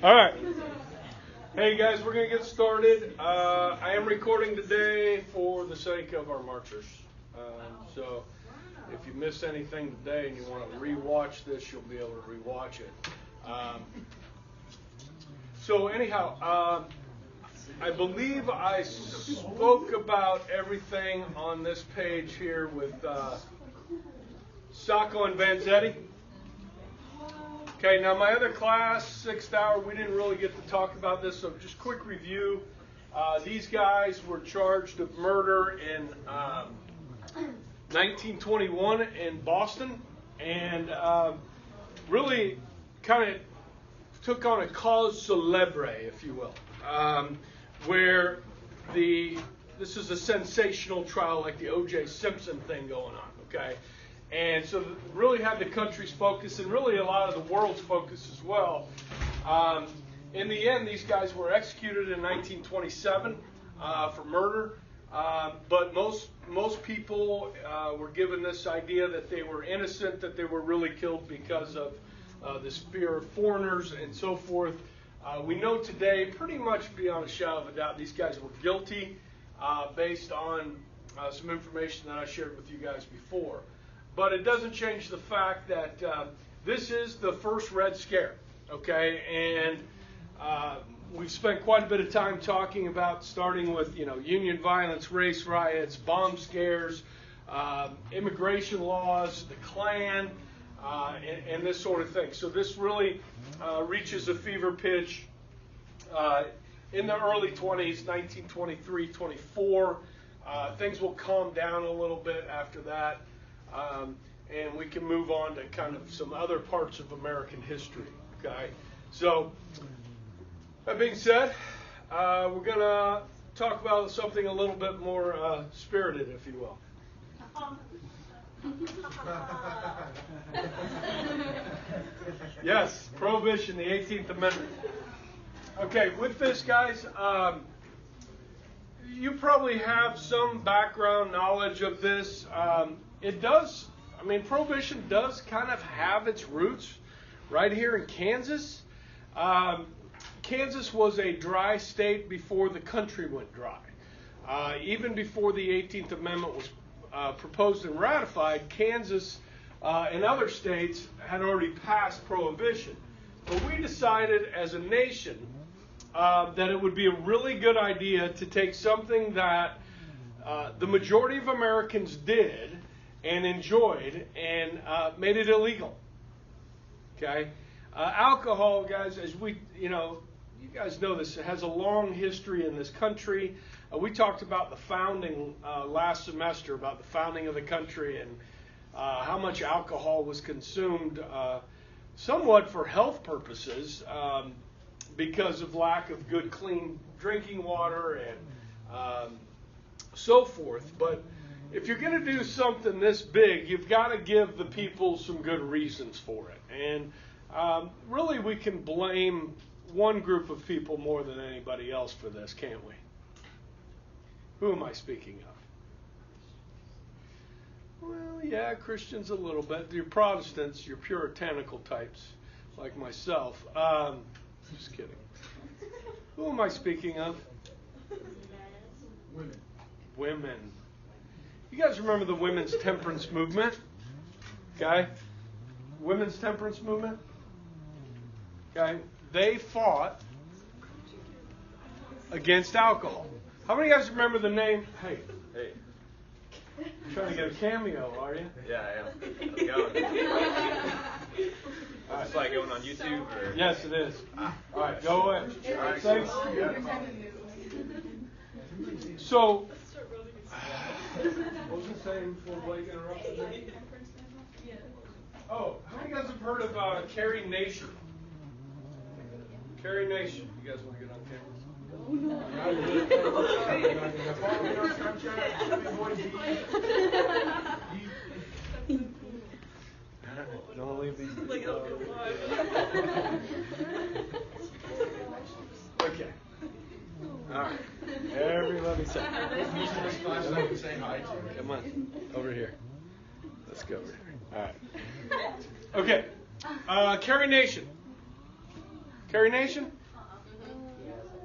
All right. Hey guys, we're going to get started. I am recording today for the sake of our marchers. So if you missed anything today and you want to rewatch this, you'll be able to rewatch it. So anyhow, I believe I spoke about everything on this page here with Sacco and Vanzetti. Okay, now my other class, 6th hour, we didn't really get to talk about this, so just quick review. These guys were charged of murder in 1921 in Boston, and really kind of took on a cause celebre, if you will, where this is a sensational trial like the O.J. Simpson thing going on, okay? And so really had the country's focus and really a lot of the world's focus as well. In the end, these guys were executed in 1927 for murder, but most people were given this idea that they were innocent, that they were really killed because of this fear of foreigners and so forth. We know today, pretty much beyond a shadow of a doubt, these guys were guilty based on some information that I shared with you guys before. But it doesn't change the fact that this is the first Red Scare, okay? And we've spent quite a bit of time talking about starting with, union violence, race riots, bomb scares, immigration laws, the Klan, and this sort of thing. So this really reaches a fever pitch in the early 20s, 1923, 24. Things will calm down a little bit after that. And we can move on to kind of some other parts of American history, okay? So, that being said, we're going to talk about something a little bit more spirited, if you will. Yes, Prohibition, the 18th Amendment. Okay, with this, guys, you probably have some background knowledge of this. Prohibition does kind of have its roots right here in Kansas. Kansas was a dry state before the country went dry. Even before the 18th Amendment was proposed and ratified, Kansas and other states had already passed Prohibition. But we decided as a nation that it would be a really good idea to take something that the majority of Americans did and enjoyed and made it illegal. Okay? Alcohol, guys, as you guys know this, it has a long history in this country. We talked about the founding last semester, about the founding of the country and how much alcohol was consumed somewhat for health purposes because of lack of good, clean drinking water and so forth. But if you're going to do something this big, you've got to give the people some good reasons for it. And really, we can blame one group of people more than anybody else for this, can't we? Who am I speaking of? Well, yeah, Christians a little bit. You're Protestants, you're puritanical types like myself. Just kidding. Who am I speaking of? Women. You guys remember the women's temperance movement? Okay? Women's temperance movement? Okay? They fought against alcohol. How many of you guys remember the name? Hey. You're trying to get a cameo, are you? Yeah, I am. How's it going? It's like going on YouTube? Or? Yes, it is. All right, go ahead. All right, thanks. Yeah. So, what was I saying before Blake interrupted me? Oh, how many of you guys have heard of Carrie Nation? Carrie Nation. You guys want to get on camera? Don't leave these. Okay. All right. Everybody say. Come on. Over here. Let's go over here. All right. Okay. Carrie Nation. Carrie Nation?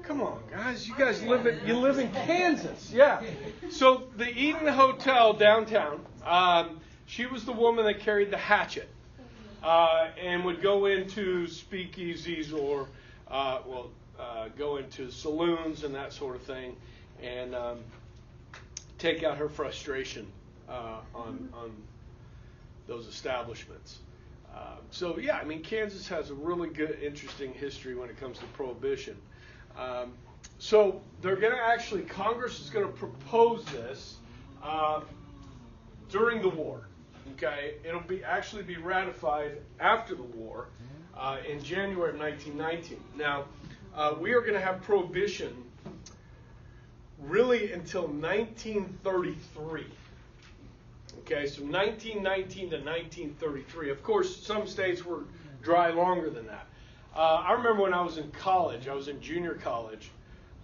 Come on, guys. You guys live in Kansas. Yeah. So the Eden Hotel downtown, she was the woman that carried the hatchet and would go into speakeasies or, go into saloons and that sort of thing and take out her frustration on those establishments. So, yeah, I mean, Kansas has a really good, interesting history when it comes to Prohibition. So they're going to actually, Congress is going to propose this during the war. Okay, it'll actually be ratified after the war in January of 1919. Now, we are going to have Prohibition really until 1933. Okay, so 1919 to 1933. Of course, some states were dry longer than that. I remember when I was in college, I was in junior college,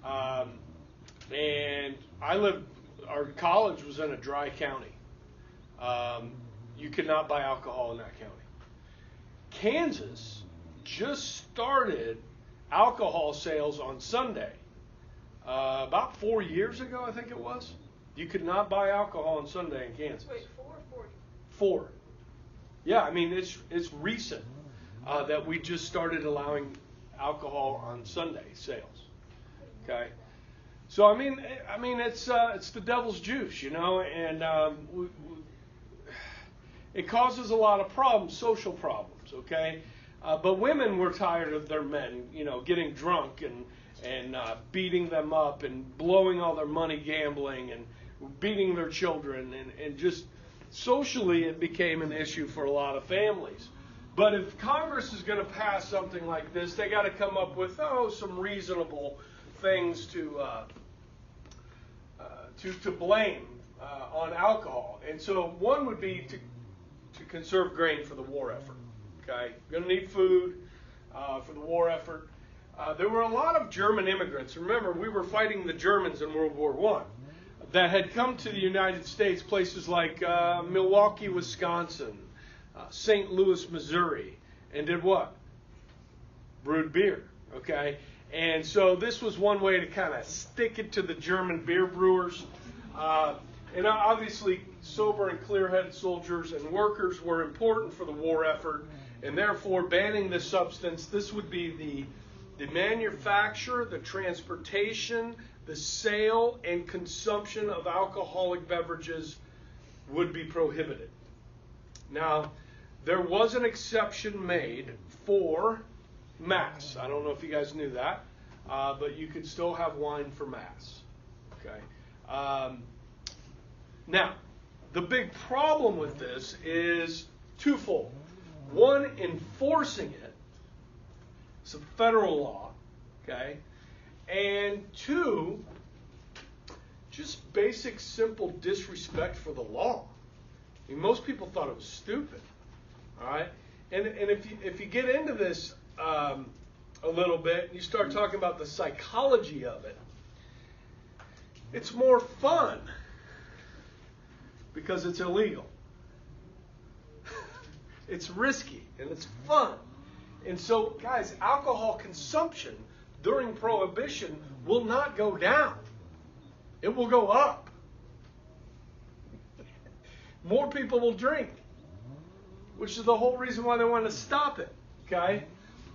and our college was in a dry county. You could not buy alcohol in that county. Kansas just started alcohol sales on Sunday. About 4 years ago, I think it was. You could not buy alcohol on Sunday in Kansas. Wait, 4 or 40? 4. Yeah, I mean, it's recent that we just started allowing alcohol on Sunday sales. Okay, so I mean, it's the devil's juice, you know, and it causes a lot of problems, social problems. Okay, but women were tired of their men, you know, getting drunk and beating them up and blowing all their money gambling and beating their children and just socially it became an issue for a lot of families. But if Congress is going to pass something like this, they got to come up with some reasonable things to blame on alcohol. And so one would be to conserve grain for the war effort. Okay, going to need food for the war effort. There were a lot of German immigrants. Remember, we were fighting the Germans in World War I that had come to the United States, places like Milwaukee, Wisconsin, St. Louis, Missouri, and did what? Brewed beer, okay? And so this was one way to kind of stick it to the German beer brewers. And obviously, sober and clear-headed soldiers and workers were important for the war effort, and therefore banning this substance, this would be the manufacture, the transportation, the sale, and consumption of alcoholic beverages would be prohibited. Now, there was an exception made for Mass. I don't know if you guys knew that, but you could still have wine for Mass. Okay. Now, the big problem with this is twofold. One, enforcing it. It's a federal law. Okay. And two, just basic, simple disrespect for the law. I mean, most people thought it was stupid. All right, and if you get into this a little bit, and you start talking about the psychology of it, it's more fun because it's illegal. It's risky and it's fun, and so guys, alcohol consumption during Prohibition will not go down; it will go up. More people will drink, which is the whole reason why they want to stop it, okay?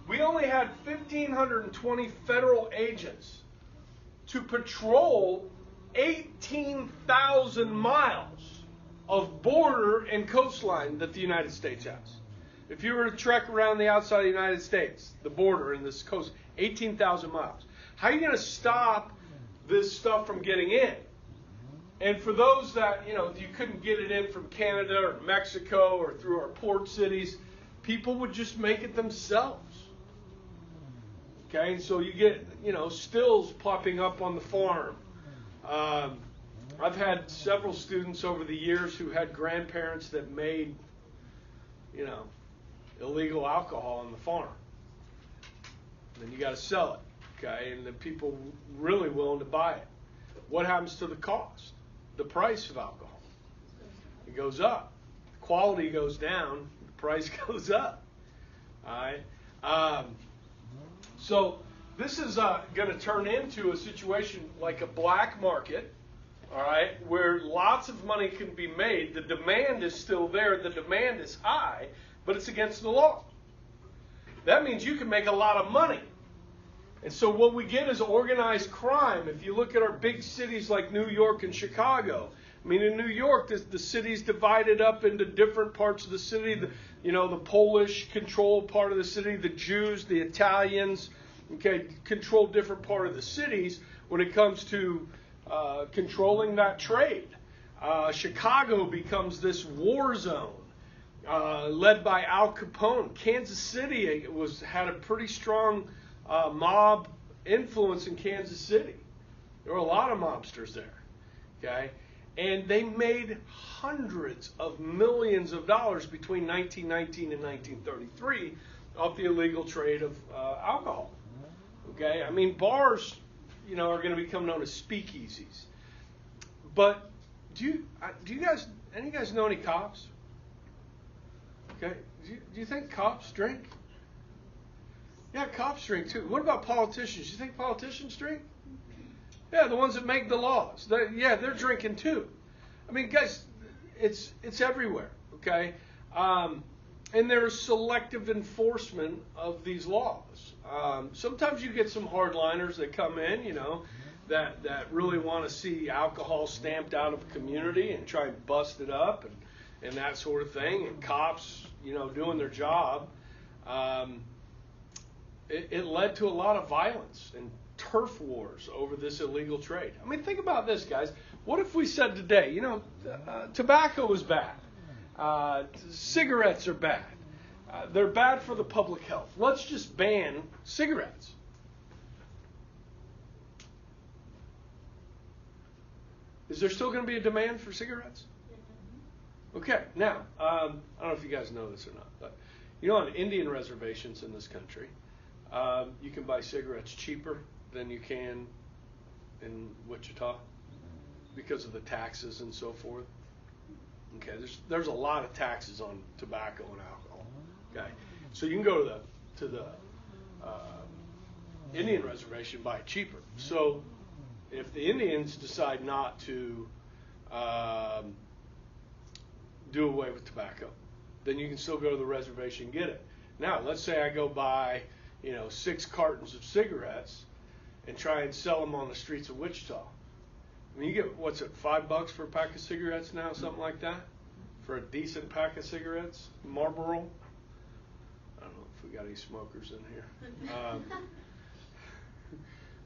We only had 1,520 federal agents to patrol 18,000 miles of border and coastline that the United States has. If you were to trek around the outside of the United States, the border and this coast, 18,000 miles. How are you going to stop this stuff from getting in? And for those that, you couldn't get it in from Canada or Mexico or through our port cities, people would just make it themselves. Okay, and so you get, stills popping up on the farm. I've had several students over the years who had grandparents that made, illegal alcohol on the farm. And then you got to sell it, okay, and then people really willing to buy it. What happens to the cost? The price of alcohol? It goes up. The quality goes down. The price goes up. All right. So this is going to turn into a situation like a black market, all right, where lots of money can be made. The demand is still there. The demand is high, but it's against the law. That means you can make a lot of money. And so what we get is organized crime. If you look at our big cities like New York and Chicago, I mean, in New York, the city's divided up into different parts of the city. The Polish control part of the city, the Jews, the Italians, control different part of the cities when it comes to controlling that trade. Chicago becomes this war zone led by Al Capone. Kansas City had a pretty strong mob influence in Kansas City. There were a lot of mobsters there. Okay? And they made hundreds of millions of dollars between 1919 and 1933 off the illegal trade of alcohol. Okay? I mean, bars, are going to become known as speakeasies. But do you guys know any cops? Okay? Do you think cops drink? Yeah, cops drink too. What about politicians? You think politicians drink? Yeah, the ones that make the laws. They're drinking too. I mean, guys, it's everywhere, okay? And there's selective enforcement of these laws. Sometimes you get some hardliners that come in, that really want to see alcohol stamped out of the community and try and bust it up and that sort of thing. And cops, doing their job. It led to a lot of violence and turf wars over this illegal trade. I mean, think about this, guys. What if we said today, tobacco is bad. Cigarettes are bad. They're bad for the public health. Let's just ban cigarettes. Is there still going to be a demand for cigarettes? Okay, now, I don't know if you guys know this or not, but on Indian reservations in this country, you can buy cigarettes cheaper than you can in Wichita because of the taxes and so forth. Okay, there's a lot of taxes on tobacco and alcohol. Okay, so you can go to the Indian reservation and buy it cheaper. So if the Indians decide not to do away with tobacco, then you can still go to the reservation and get it. Now, let's say I go buy 6 cartons of cigarettes and try and sell them on the streets of Wichita. I mean, you get, $5 for a pack of cigarettes now, something like that? For a decent pack of cigarettes? Marlboro? I don't know if we got any smokers in here.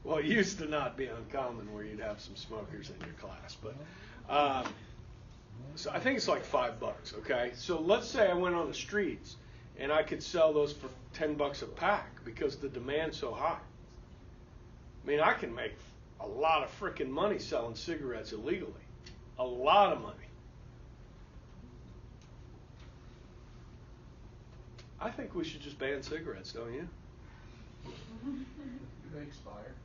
Well, it used to not be uncommon where you'd have some smokers in your class. But so I think it's like $5, okay? So let's say I went on the streets and I could sell those for $10 a pack because the demand's so high. I mean, I can make a lot of freaking money selling cigarettes illegally. A lot of money. I think we should just ban cigarettes, don't you? Do they expire?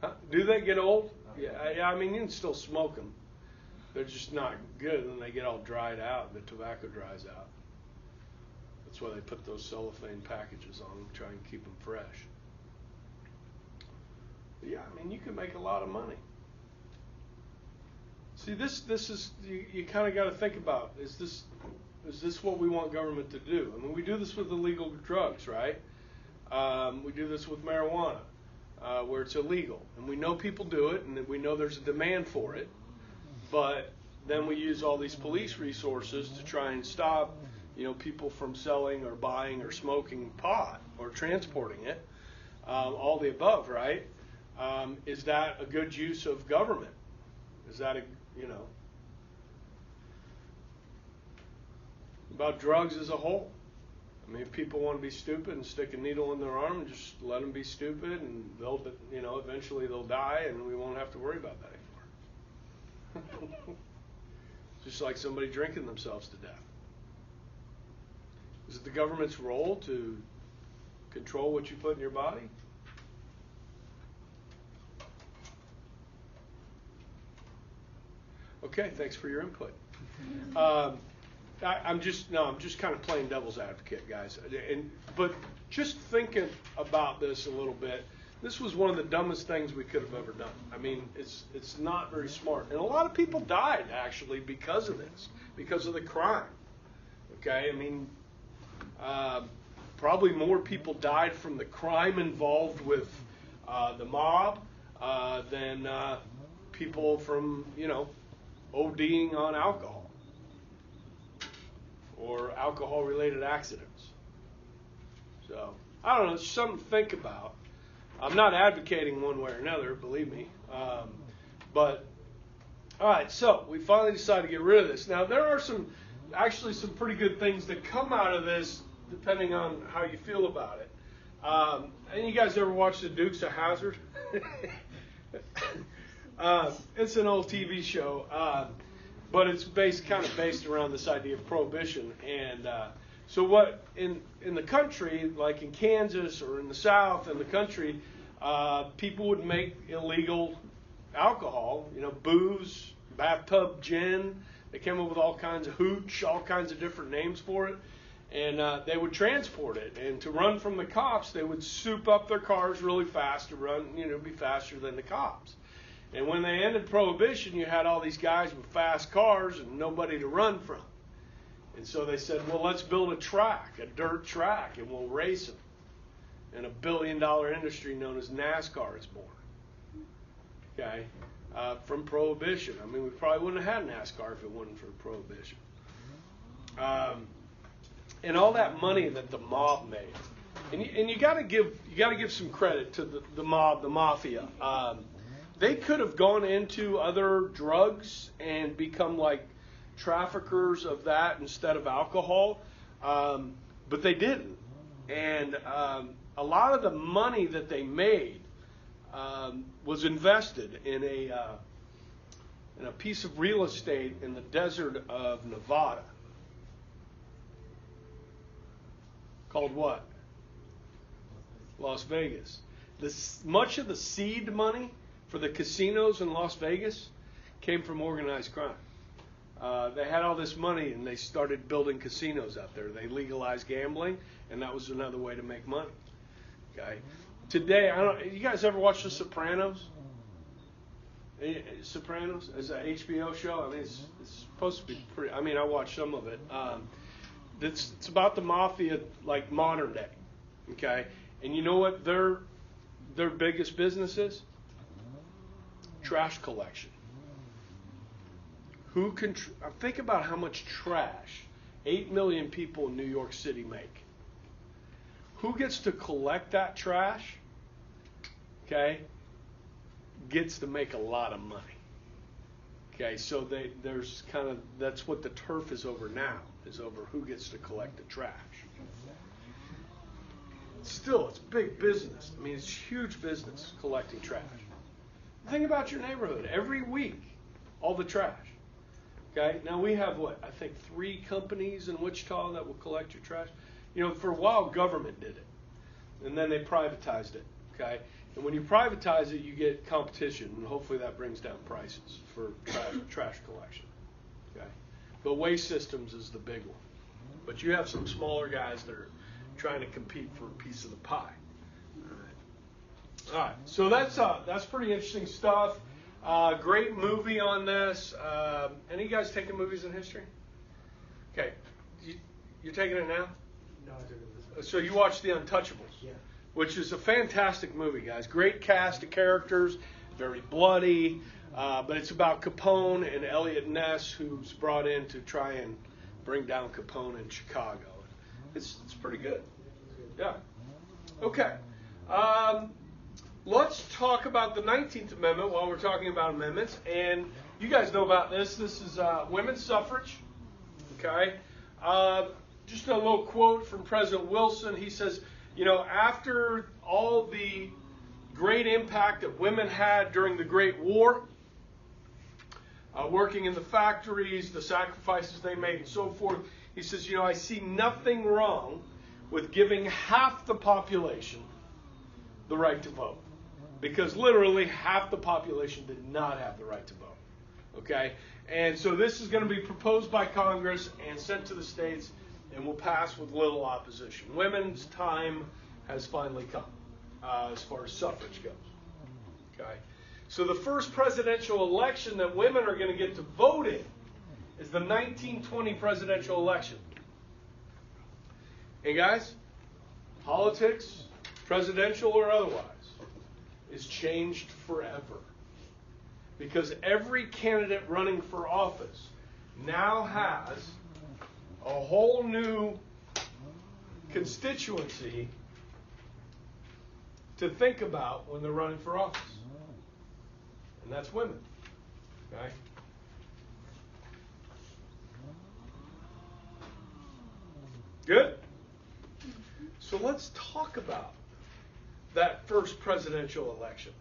Huh? Do they get old? Yeah, I mean, you can still smoke them. They're just not good, and they get all dried out, and the tobacco dries out. That's why they put those cellophane packages on them, try and keep them fresh. But yeah, I mean, you can make a lot of money. See, this is you kind of got to think about, is this what we want government to do? I mean, we do this with illegal drugs, right? We do this with marijuana, where it's illegal. And we know people do it, and we know there's a demand for it. But then we use all these police resources to try and stop, people from selling or buying or smoking pot or transporting it. All the above, right? Is that a good use of government? Is that about drugs as a whole? I mean, if people want to be stupid and stick a needle in their arm, just let them be stupid, and they'll, eventually they'll die, and we won't have to worry about that anymore. Just like somebody drinking themselves to death. Is it the government's role to control what you put in your body? Okay, thanks for your input. I'm just kind of playing devil's advocate, guys. But just thinking about this a little bit, this was one of the dumbest things we could have ever done. I mean, it's not very smart. And a lot of people died, actually, because of this, because of the crime. Okay? I mean, probably more people died from the crime involved with the mob than people from, ODing on alcohol or alcohol-related accidents. So, I don't know, it's something to think about. I'm not advocating one way or another, believe me. But, all right, so we finally decided to get rid of this. Now, there are some pretty good things that come out of this, depending on how you feel about it. And you guys ever watch The Dukes of Hazzard? It's an old TV show, but it's kind of based around this idea of prohibition. And so what in the country, like in Kansas or in the South in the country, people would make illegal alcohol, booze, bathtub gin. They came up with all kinds of hooch, all kinds of different names for it. And they would transport it. And to run from the cops, they would soup up their cars really fast to run, be faster than the cops. And when they ended Prohibition, you had all these guys with fast cars and nobody to run from. And so they said, well, let's build a dirt track, and we'll race them. And $1 billion industry known as NASCAR is born. Okay? From Prohibition. I mean, we probably wouldn't have had NASCAR if it wasn't for Prohibition. And all that money that the mob made. And you got to give some credit to the mob, the mafia. They could have gone into other drugs and become like traffickers of that instead of alcohol, but they didn't. And a lot of the money that they made was invested in a piece of real estate in the desert of Nevada called what? Las Vegas. Much of the seed money for the casinos in Las Vegas came from organized crime. They had all this money and they started building casinos out there. They legalized gambling, and that was another way to make money. Okay. Today, you guys ever watch The Sopranos? Sopranos as an HBO show. I mean, it's supposed to be pretty. I mean, I watched some of it. It's about the mafia, like modern day. Okay, and you know what their biggest business is? Trash collection. Who can think about how much trash 8 million people in New York City make? Who gets to collect that trash? Okay, gets to make a lot of money. Okay, so there's that's what the turf is over now, is over who gets to collect the trash. Still, it's big business. I mean, it's huge business collecting trash. Think about your neighborhood. Every week, all the trash. Okay, now we have I think 3 companies in Wichita that will collect your trash. For a while, government did it, and then they privatized it. Okay, and when you privatize it, you get competition, and hopefully that brings down prices for trash collection. Okay, but Waste Systems is the big one. But you have some smaller guys that are trying to compete for a piece of the pie. All right, so that's pretty interesting stuff. Great movie on this. Any of you guys taking movies in history? Okay, you're taking it now? No, I took it this way. So you watched The Untouchables, Yeah. which is a fantastic movie, guys. Great cast of characters, very bloody, but it's about Capone and Elliot Ness, who's brought in to try and bring down Capone in Chicago. It's pretty good. Yeah. Okay. Let's talk about the 19th Amendment while we're talking about amendments. And you guys know about this. This is women's suffrage. Okay. Just a little quote from President Wilson. He says, after all the great impact that women had during the Great War, working in the factories, the sacrifices they made, and so forth, he says, I see nothing wrong with giving half the population the right to vote. Because literally half the population did not have the right to vote. Okay? And so this is going to be proposed by Congress and sent to the states and will pass with little opposition. Women's time has finally come as far as suffrage goes. Okay? So the first presidential election that women are going to get to vote in is the 1920 presidential election. And guys, politics, presidential or otherwise, is changed forever. Because every candidate running for office now has a whole new constituency to think about when they're running for office. And that's women. Okay? Good? So let's talk about that first presidential election.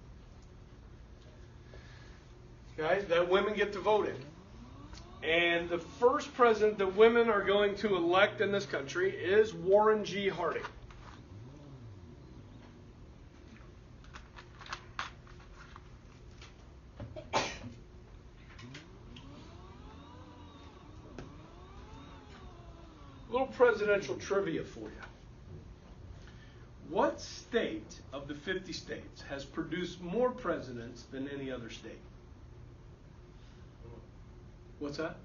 Okay? That women get to vote in. And the first president that women are going to elect in this country is Warren G. Harding. Little presidential trivia for you. What state of the 50 states has produced more presidents than any other state? What's that?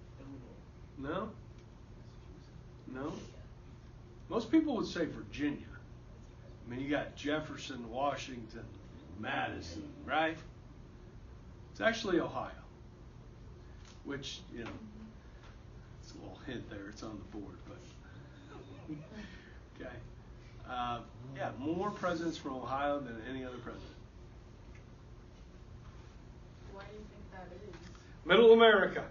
No? No? Most people would say Virginia. I mean, you got Jefferson, Washington, Madison, right? It's actually Ohio, which, you know, it's a little hint there. It's on the board, but okay. Yeah, more presidents from Ohio than any other president. Why do you think that is? Middle America.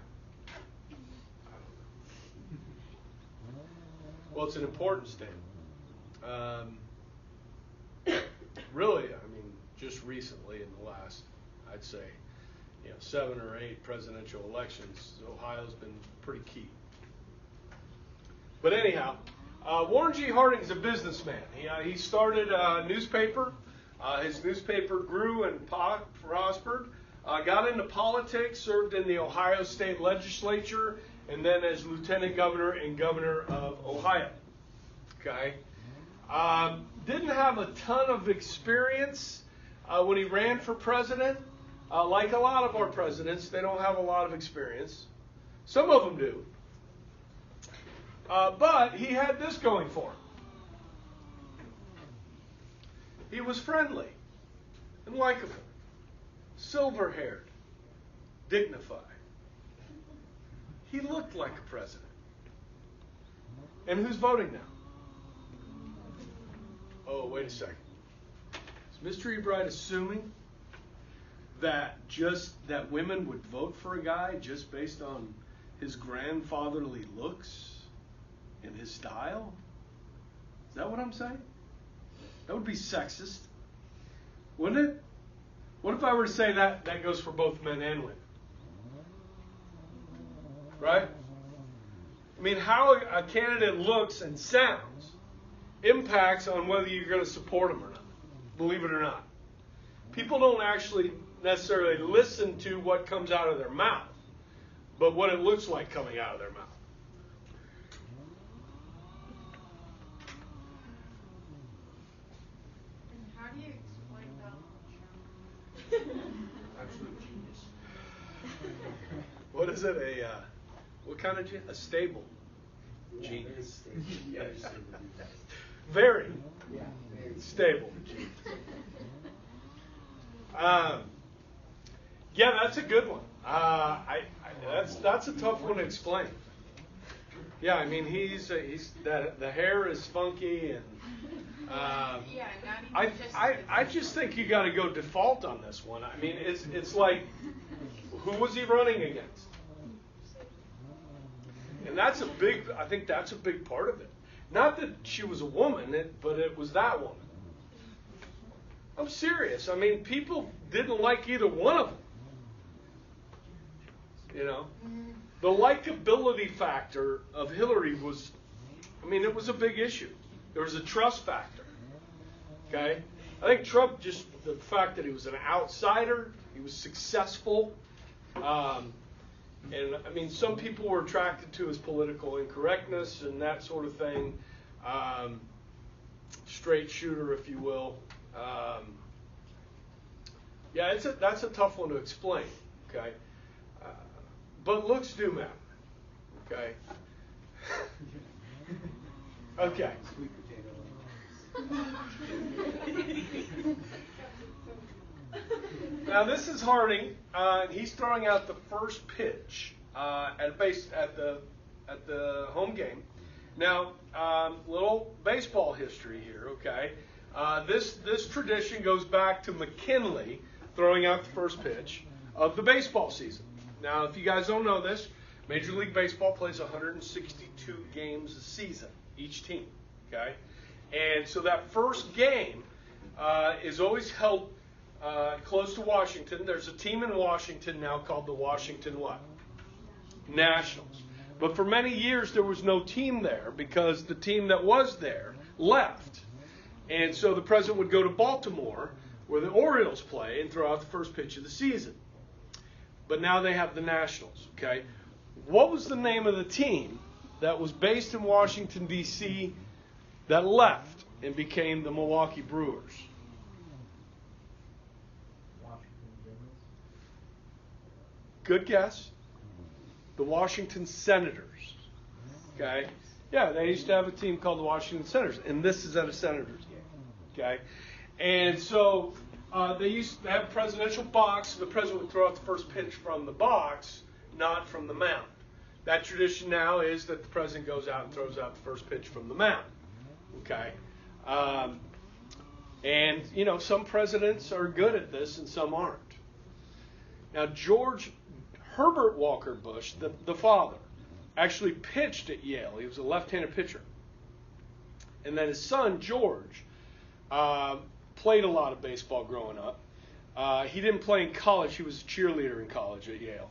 Well, it's an important state. Really, I mean, just recently in the last, I'd say, 7 or 8 presidential elections, Ohio's been pretty key. But anyhow, Warren G. Harding's a businessman. He started a newspaper. His newspaper grew and prospered. Got into politics, served in the Ohio State Legislature, and then as lieutenant governor and governor of Ohio. Okay. Didn't have a ton of experience when he ran for president. Like a lot of our presidents, they don't have a lot of experience. Some of them do. But he had this going for him. He was friendly and likable, silver-haired, dignified. He looked like a president. And who's voting now? Oh, wait a second. Is Mystery Bride assuming that that women would vote for a guy just based on his grandfatherly looks and his style? Is that what I'm saying? That would be sexist, wouldn't it? What if I were to say that goes for both men and women? Right? I mean, how a candidate looks and sounds impacts on whether you're going to support him or not. Believe it or not. People don't actually necessarily listen to what comes out of their mouth, but what it looks like coming out of their mouth. And how do you explain Donald Trump? Absolute genius. What is it? What kind of genius? A stable genius. Very stable. Yeah, that's a good one. That's a tough one to explain. Yeah, I mean the hair is funky and Yeah, not even I just think you got to go default on this one. I mean it's like, who was he running against? And I think that's a big part of it. Not that she was a woman, but it was that woman. I'm serious. I mean, people didn't like either one of them. The likability factor of Hillary was, it was a big issue. There was a trust factor. Okay? I think Trump, just the fact that he was an outsider, he was successful, And I mean, some people were attracted to his political incorrectness and that sort of thing. Straight shooter, if you will. Yeah, that's a tough one to explain. Okay, but looks do matter. Okay. Okay. Now this is Harding. He's throwing out the first pitch at the home game. Now, little baseball history here. Okay, this tradition goes back to McKinley throwing out the first pitch of the baseball season. Now, if you guys don't know this, Major League Baseball plays 162 games a season, each team. Okay, and so that first game is always held close to Washington. There's a team in Washington now called the Washington what? Nationals. But for many years there was no team there because the team that was there left. And so the president would go to Baltimore where the Orioles play and throw out the first pitch of the season. But now they have the Nationals. Okay, what was the name of the team that was based in Washington, D.C. that left and became the Milwaukee Brewers? Good guess. The Washington Senators. Okay? Yeah, they used to have a team called the Washington Senators, and this is at a Senators game. Okay? And so they used to have a presidential box, so the president would throw out the first pitch from the box, not from the mound. That tradition now is that the president goes out and throws out the first pitch from the mound. Okay? And, you know, some presidents are good at this and some aren't. Now, Herbert Walker Bush, the father, actually pitched at Yale. He was a left-handed pitcher. And then his son, George, played a lot of baseball growing up. He didn't play in college. He was a cheerleader in college at Yale.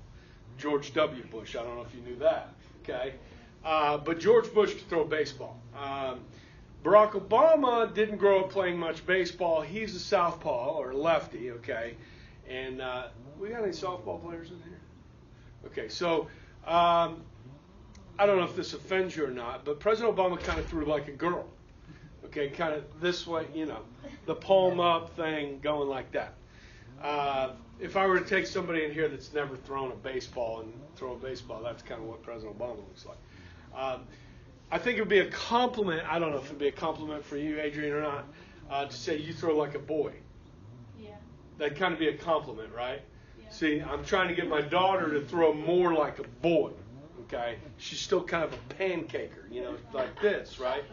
George W. Bush. I don't know if you knew that. Okay, but George Bush could throw baseball. Barack Obama didn't grow up playing much baseball. He's a southpaw or lefty. Okay, and we got any softball players in here? Okay, so I don't know if this offends you or not, but President Obama kind of threw like a girl. Okay, kind of this way, you know, the palm up thing going like that. If I were to take somebody in here that's never thrown a baseball and throw a baseball, that's kind of what President Obama looks like. I think it would be a compliment. I don't know if it would be a compliment for you, Adrian, or not, to say you throw like a boy. Yeah. That'd kind of be a compliment, right? Yeah. See, I'm trying to get my daughter to throw more like a boy. Okay, she's still kind of a pancaker, you know, like this, right?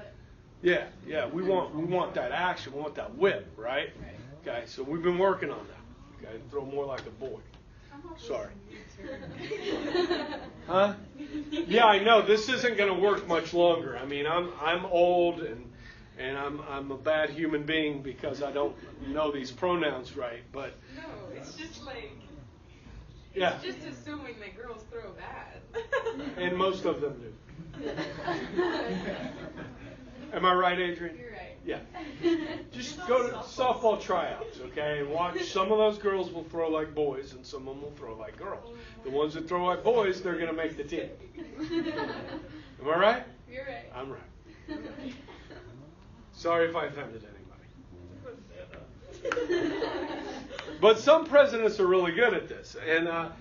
Yeah. We want that action. We want that whip, right? Okay, so we've been working on that. Okay, throw more like a boy. Sorry. Huh? Yeah, I know. This isn't going to work much longer. I mean, I'm old and I'm a bad human being because I don't know these pronouns right. But no, it's just like yeah, it's just assuming that girls throw bad. And most of them do. Am I right, Adrian? You're right. Yeah. Just go to softball tryouts, okay, and watch. Some of those girls will throw like boys, and some of them will throw like girls. The ones that throw like boys, they're going to make the team. Am I right? You're right. I'm right. Sorry if I offended anybody. But some presidents are really good at this, and I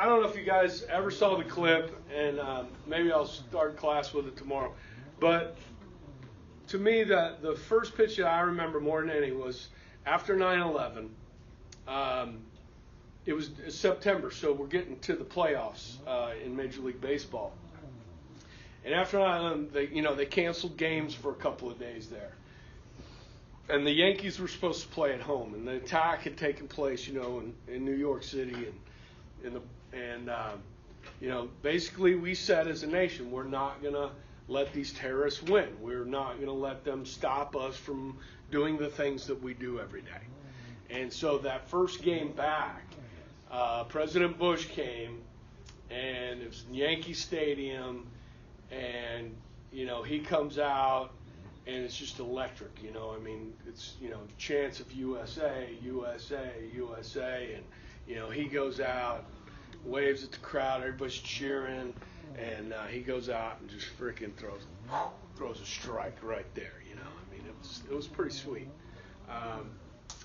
don't know if you guys ever saw the clip, and maybe I'll start class with it tomorrow. But to me, the first pitch that I remember more than any was after 9/11. It was September, so we're getting to the playoffs in Major League Baseball. And after 9/11, they canceled games for a couple of days there. And the Yankees were supposed to play at home, and the attack had taken place, in New York City, and basically we said as a nation, we're not going to let these terrorists win. We're not going to let them stop us from doing the things that we do every day. And so that first game back, President Bush came, and it was in Yankee Stadium, and he comes out, and it's just electric. It's chants of USA, USA, USA, and he goes out, waves at the crowd, everybody's cheering, and he goes out and just freaking throws a strike right there. You know, I mean, it was pretty sweet.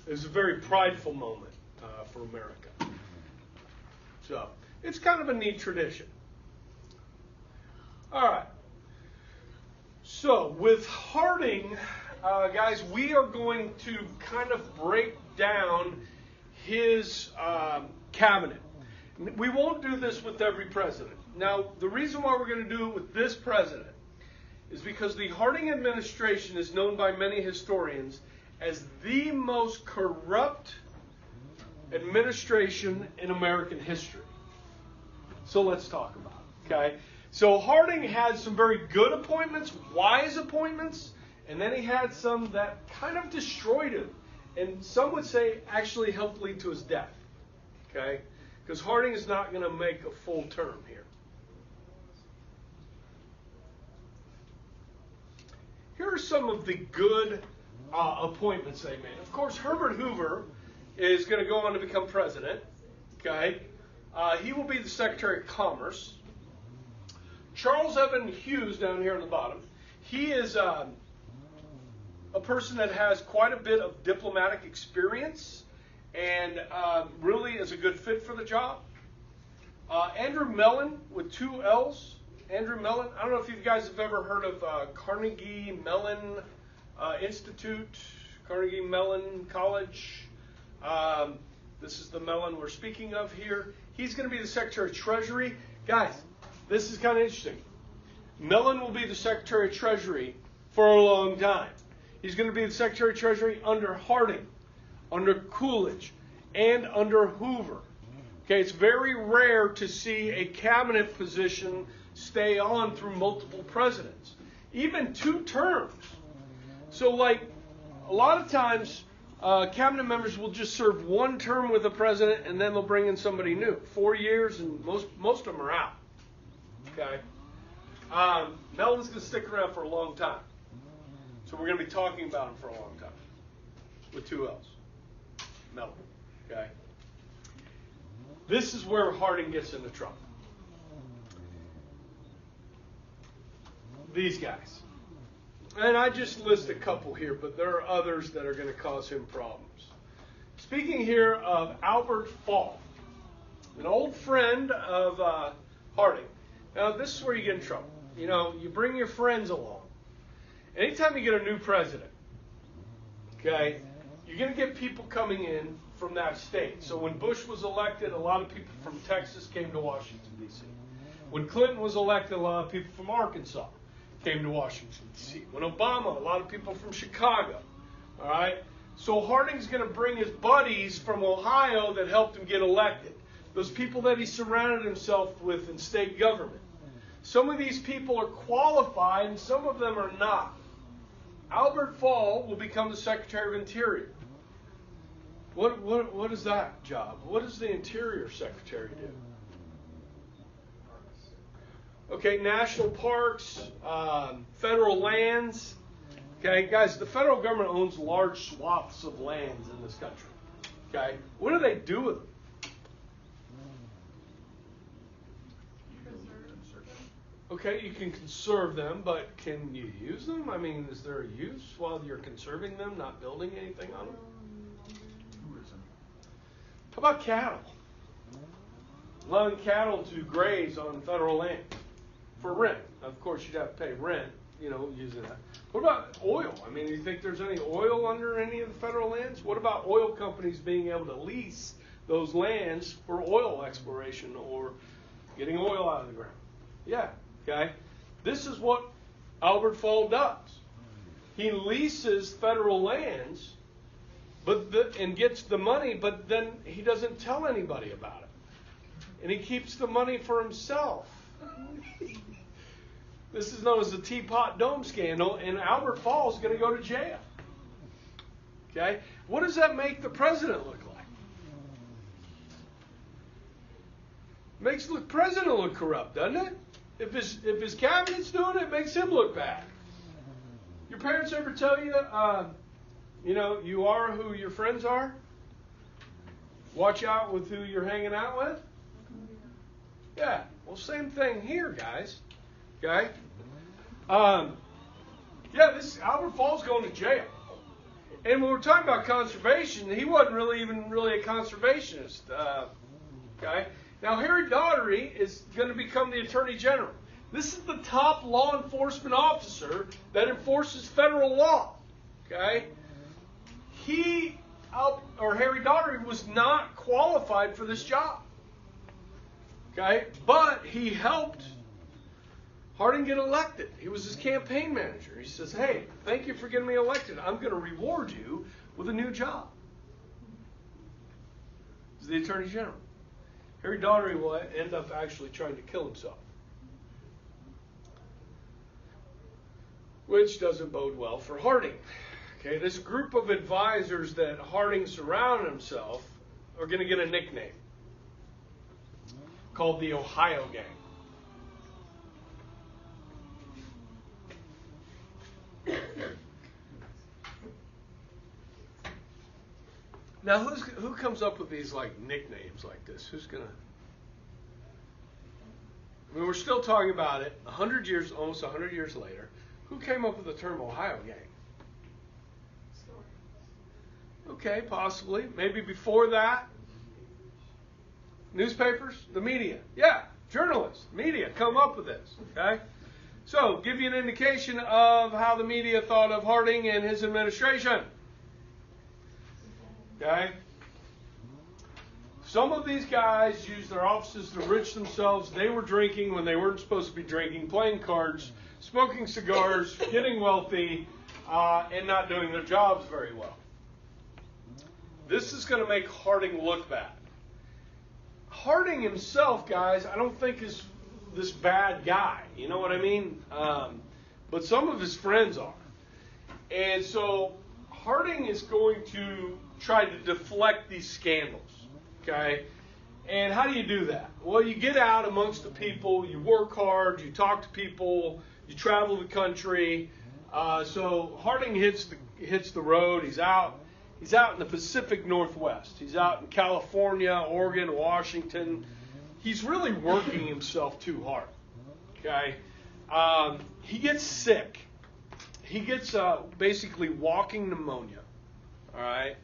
It was a very prideful moment for America. So it's kind of a neat tradition. All right. So with Harding, guys, we are going to kind of break down his cabinet. We won't do this with every president. Now, the reason why we're going to do it with this president is because the Harding administration is known by many historians as the most corrupt administration in American history. So let's talk about it, okay? So Harding had some very good appointments, wise appointments, and then he had some that kind of destroyed him. And some would say actually helped lead to his death, okay? Because Harding is not going to make a full term here. Here are some of the good appointments they made. Of course, Herbert Hoover is going to go on to become president, okay? He will be the Secretary of Commerce. Charles Evan Hughes, down here on the bottom, he is a person that has quite a bit of diplomatic experience and really is a good fit for the job. Andrew Mellon with 2 L's. Andrew Mellon, I don't know if you guys have ever heard of Carnegie Mellon Institute, Carnegie Mellon College. This is the Mellon we're speaking of here. He's going to be the Secretary of Treasury. Guys, this is kind of interesting. Mellon will be the Secretary of Treasury for a long time. He's going to be the Secretary of Treasury under Harding, under Coolidge, and under Hoover. Okay, it's very rare to see a cabinet position stay on through multiple presidents, even 2 terms. So, like, a lot of times, cabinet members will just serve 1 term with the president, and then they'll bring in somebody new. 4 years, and most of them are out. Okay, Mellon's going to stick around for a long time. So we're going to be talking about him for a long time. With 2 L's. Mellon. Okay. This is where Harding gets into trouble. These guys. And I just list a couple here, but there are others that are going to cause him problems. Speaking here of Albert Fall, an old friend of Harding. Now, this is where you get in trouble. You know, you bring your friends along. Anytime you get a new president, okay, you're going to get people coming in from that state. So when Bush was elected, a lot of people from Texas came to Washington, D.C. When Clinton was elected, a lot of people from Arkansas came to Washington, D.C. When Obama, a lot of people from Chicago. All right? So Harding's going to bring his buddies from Ohio that helped him get elected. Those people that he surrounded himself with in state government. Some of these people are qualified and some of them are not. Albert Fall will become the Secretary of Interior. What is that job? What does the Interior Secretary do? Okay, national parks, federal lands. Okay, guys, the federal government owns large swaths of lands in this country. Okay, what do they do with them? Okay, you can conserve them, but can you use them? I mean, is there a use while you're conserving them, not building anything on them? Tourism. How about cattle? Allowing cattle to graze on federal land for rent. Of course, you'd have to pay rent, using that. What about oil? I mean, do you think there's any oil under any of the federal lands? What about oil companies being able to lease those lands for oil exploration or getting oil out of the ground? Yeah. Okay, this is what Albert Fall does. He leases federal lands, and gets the money, but then he doesn't tell anybody about it, and he keeps the money for himself. This is known as the Teapot Dome scandal, and Albert Fall is going to go to jail. Okay, what does that make the president look like? Makes the president look corrupt, doesn't it? If his cabinet's doing it, it makes him look bad. Your parents ever tell you, you are who your friends are? Watch out with who you're hanging out with? Yeah. Well, same thing here, guys. Okay. Yeah, this Albert Fall's going to jail. And when we're talking about conservation, he wasn't really a conservationist. Okay. Now Harry Daugherty is going to become the Attorney General. This is the top law enforcement officer that enforces federal law. Okay. Harry Daugherty was not qualified for this job. Okay, but he helped Harding get elected. He was his campaign manager. He says, "Hey, thank you for getting me elected. I'm going to reward you with a new job." He's the Attorney General. Harry Daugherty will end up actually trying to kill himself, which doesn't bode well for Harding. Okay, this group of advisors that Harding surrounded himself are going to get a nickname called the Ohio Gang. Now, who comes up with these like nicknames like this? Who's gonna? I mean, we're still talking about it 100 years, almost 100 years later. Who came up with the term Ohio Gang? Okay, possibly. Maybe before that. Newspapers, the media. Yeah, journalists, media come up with this. Okay? So, give you an indication of how the media thought of Harding and his administration. Okay? Some of these guys used their offices to enrich themselves. They were drinking when they weren't supposed to be drinking, playing cards, smoking cigars, getting wealthy, and not doing their jobs very well. This is going to make Harding look bad. Harding himself, guys, I don't think is this bad guy. You know what I mean? But some of his friends are. And so Harding is going to try to deflect these scandals. Okay? And how do you do that? Well, you get out amongst the people, you work hard, you talk to people, you travel the country. So Harding hits the road. He's out in the Pacific Northwest. He's out in California, Oregon, Washington. He's really working himself too hard. Okay? He gets sick. He gets basically walking pneumonia. All right?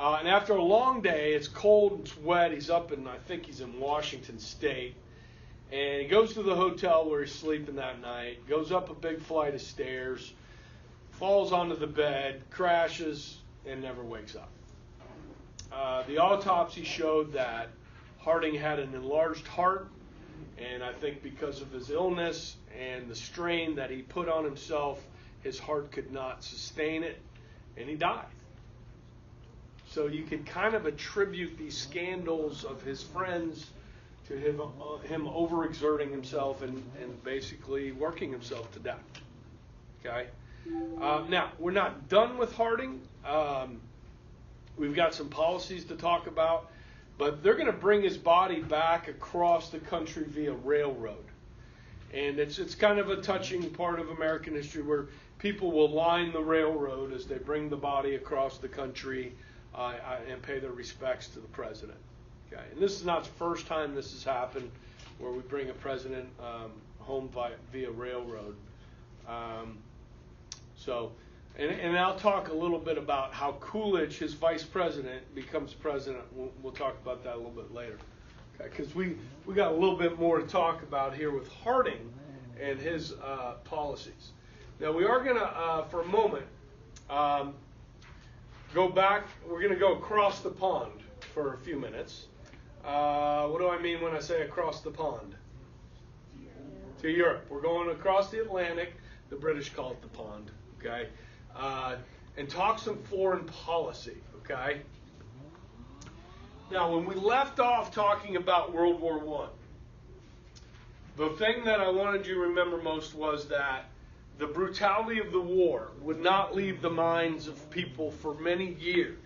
And after a long day, it's cold, it's wet. He's I think he's in Washington State. And he goes to the hotel where he's sleeping that night, goes up a big flight of stairs, falls onto the bed, crashes, and never wakes up. The autopsy showed that Harding had an enlarged heart, and I think because of his illness and the strain that he put on himself, his heart could not sustain it, and he died. So you could kind of attribute these scandals of his friends to him overexerting himself and basically working himself to death. Okay? Now, we're not done with Harding. We've got some policies to talk about, but they're going to bring his body back across the country via railroad. And it's kind of a touching part of American history where people will line the railroad as they bring the body across the country and pay their respects to the president. Okay, and this is not the first time this has happened where we bring a president home via railroad. And I'll talk a little bit about how Coolidge, his vice president, becomes president. We'll talk about that a little bit later. Okay, because we got a little bit more to talk about here with Harding and his policies. Now we are going to, for a moment, go back. We're going to go across the pond for a few minutes. What do I mean when I say across the pond? To Europe. We're going across the Atlantic. The British call it the pond. Okay, and talk some foreign policy. Okay. Now, when we left off talking about World War I, the thing that I wanted you to remember most was that the brutality of the war would not leave the minds of people for many years.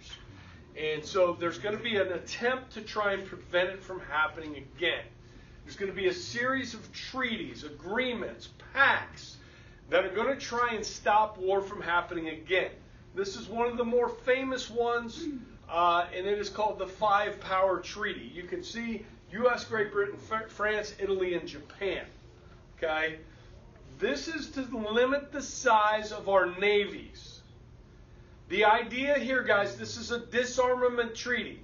And so there's going to be an attempt to try and prevent it from happening again. There's going to be a series of treaties, agreements, pacts that are going to try and stop war from happening again. This is one of the more famous ones, and it is called the Five Power Treaty. You can see U.S., Great Britain, France, Italy, and Japan. Okay? This is to limit the size of our navies. The idea here, guys, this is a disarmament treaty.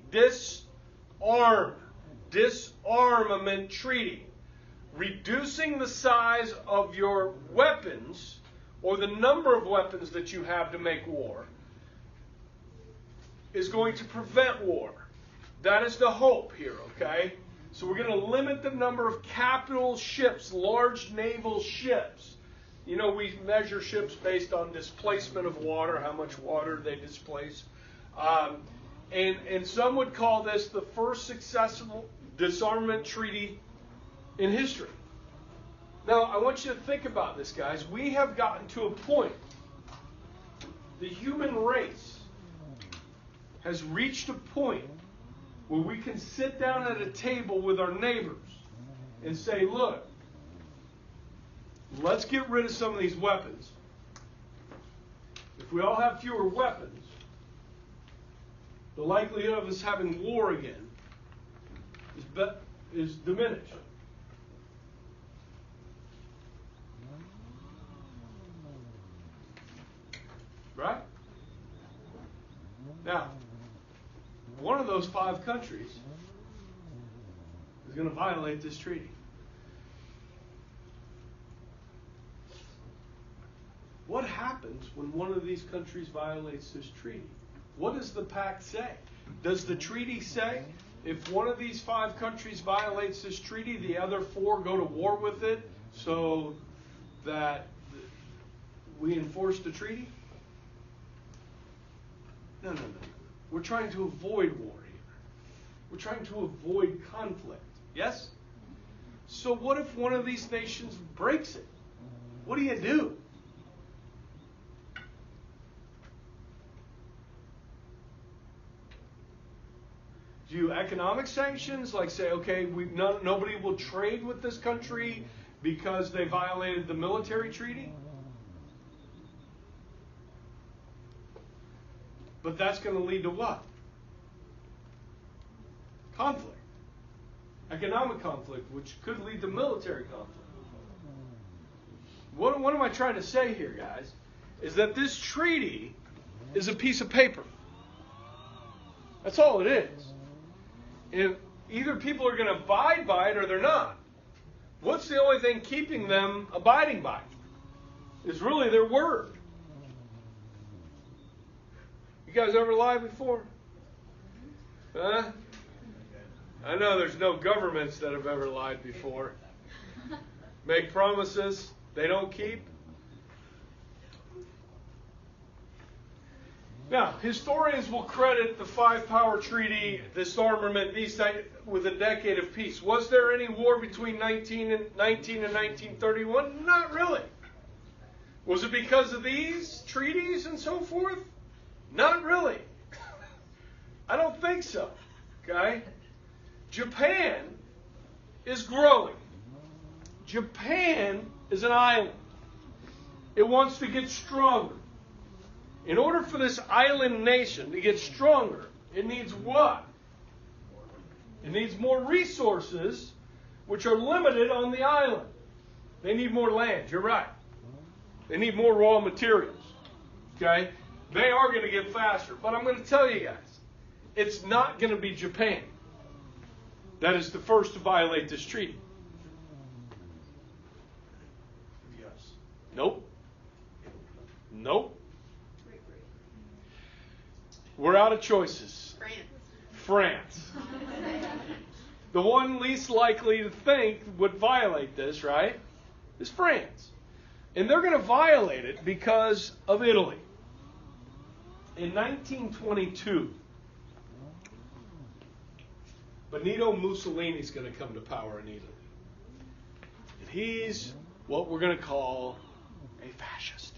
Disarmament treaty. Reducing the size of your weapons, or the number of weapons that you have to make war, is going to prevent war. That is the hope here, okay? So we're going to limit the number of capital ships, large naval ships. You know, we measure ships based on displacement of water, how much water they displace. And some would call this the first successful disarmament treaty in history. Now, I want you to think about this, guys. We have gotten to a point, the human race has reached a point where we can sit down at a table with our neighbors and say, look, let's get rid of some of these weapons. If we all have fewer weapons, the likelihood of us having war again is diminished. Right? Now, one of those 5 countries is going to violate this treaty. What happens when one of these countries violates this treaty? What does the pact say? Does the treaty say if one of these 5 countries violates this treaty, the other 4 go to war with it so that we enforce the treaty? No. We're trying to avoid war here. We're trying to avoid conflict. Yes? So what if one of these nations breaks it? What do you do? Do you economic sanctions, like say, okay, nobody will trade with this country because they violated the military treaty? But that's going to lead to what? Conflict. Economic conflict, which could lead to military conflict. What am I trying to say here, guys? Is that this treaty is a piece of paper. That's all it is. And either people are going to abide by it or they're not. What's the only thing keeping them abiding by it? Is really their word. You guys ever lied before? Huh? I know there's no governments that have ever lied before. Make promises they don't keep. Now, historians will credit the 5-power treaty, disarmament, with a decade of peace. Was there any war between 19 and 1931? Not really. Was it because of these treaties and so forth? Not really. I don't think so. Okay? Japan is growing. Japan is an island. It wants to get stronger. In order for this island nation to get stronger, it needs what? It needs more resources, which are limited on the island. They need more land. You're right. They need more raw materials. Okay? They are going to get faster. But I'm going to tell you guys, it's not going to be Japan that is the first to violate this treaty. Yes. Nope. We're out of choices. France. The one least likely to think would violate this, right, is France. And they're going to violate it because of Italy. In 1922, Benito Mussolini is going to come to power in Italy. And he's what we're going to call a fascist.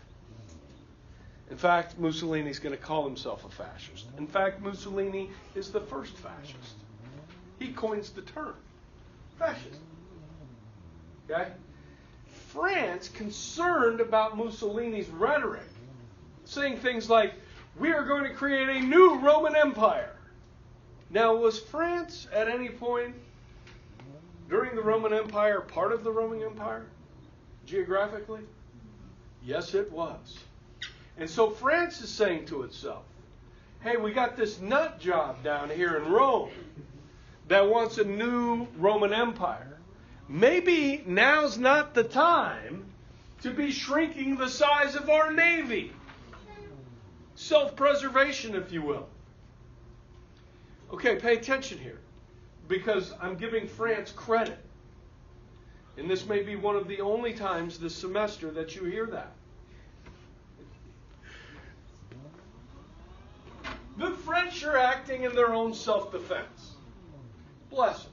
In fact, Mussolini's going to call himself a fascist. In fact, Mussolini is the first fascist. He coins the term fascist. Okay? France, concerned about Mussolini's rhetoric, saying things like, we are going to create a new Roman Empire. Now, was France at any point during the Roman Empire part of the Roman Empire? Geographically? Yes, it was. And so France is saying to itself, hey, we got this nut job down here in Rome that wants a new Roman Empire. Maybe now's not the time to be shrinking the size of our navy. Self-preservation, if you will. Okay, pay attention here, because I'm giving France credit. And this may be one of the only times this semester that you hear that. The French are acting in their own self-defense. Bless them,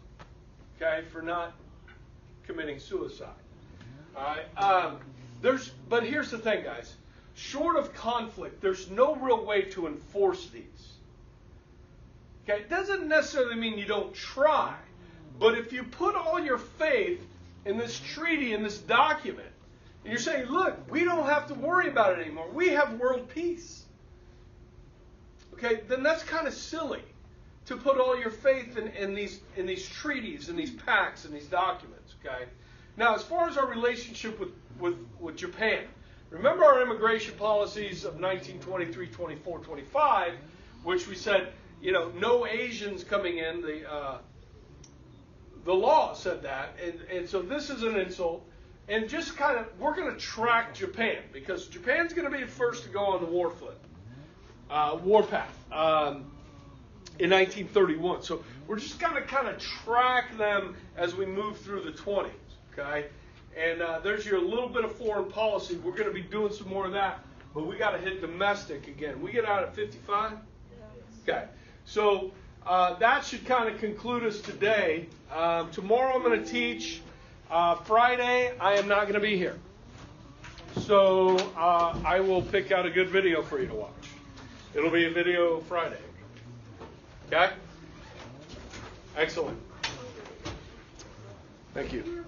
okay, for not committing suicide. All right. But here's the thing, guys. Short of conflict, there's no real way to enforce these. Okay, it doesn't necessarily mean you don't try, but if you put all your faith in this treaty, in this document, and you're saying, look, we don't have to worry about it anymore. We have world peace. Okay, then that's kind of silly to put all your faith in these treaties, in these pacts, in these documents. Okay. Now, as far as our relationship with Japan, remember our immigration policies of 1923, 24, 25, which we said, no Asians coming in. The law said that, and so this is an insult. And just kind of, we're going to track Japan, because Japan's going to be the first to go on the warpath in 1931. So we're just going to kind of track them as we move through the 20s, okay? And there's your little bit of foreign policy. We're going to be doing some more of that, but we got to hit domestic again. We get out at 55? Okay. So that should kind of conclude us today. Tomorrow I'm going to teach. Friday I am not going to be here. So I will pick out a good video for you to watch. It'll be a video Friday. Okay? Excellent. Thank you.